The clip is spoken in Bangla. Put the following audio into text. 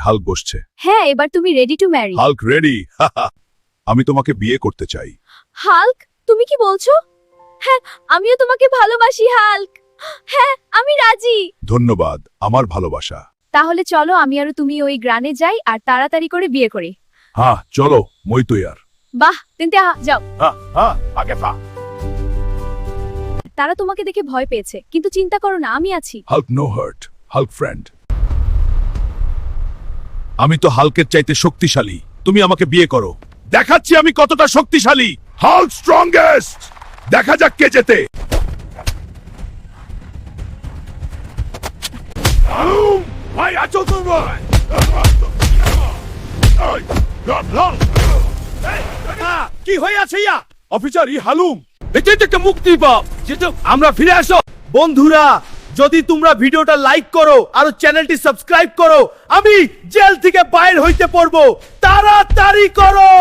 হাল্ক বসছে। হ্যাঁ, এবার তুমি ready to marry. Hulk ready. আমি তোমাকে বিয়ে করতে চাই। হাল্ক, তুমি কি বলছো? হ্যাঁ, আমিও তোমাকে ভালোবাসি হাল্ক। হ্যাঁ, আমি রাজি। ধন্যবাদ, আমার ভালোবাসা। তাহলে চলো আমি আর তুমি ওই গ্রানে যাই আর তাড়াতাড়ি করে বিয়ে করি। হ্যাঁ চলো, মই তৈয়ার। বাহ, তিনটে যাও। আগে পা। তারা তোমাকে দেখে ভয় পেয়েছে, কিন্তু চিন্তা করো না, আমি আছি। Hulk no hurt, Hulk friend. আমি তো হাল্কের চাইতে শক্তিশালী। তুমি আমাকে বিয়ে করো, দেখাচ্ছি আমি কতটা শক্তিশালী। Hulk strongest. দেখা যাক কে জেতে। ভাই আছো তোমার? কি হয়ে আছে ইয়া? অফিসার ই হালুম এতে থেকে মুক্তি পাও, যেটা আমরা ফিরে আসো। বন্ধুরা, যদি তোমরা ভিডিওটা লাইক করো আর চ্যানেলটি সাবস্ক্রাইব করো, আমি জেল থেকে বাইরে হইতে পারবো। তাড়াতাড়ি করো।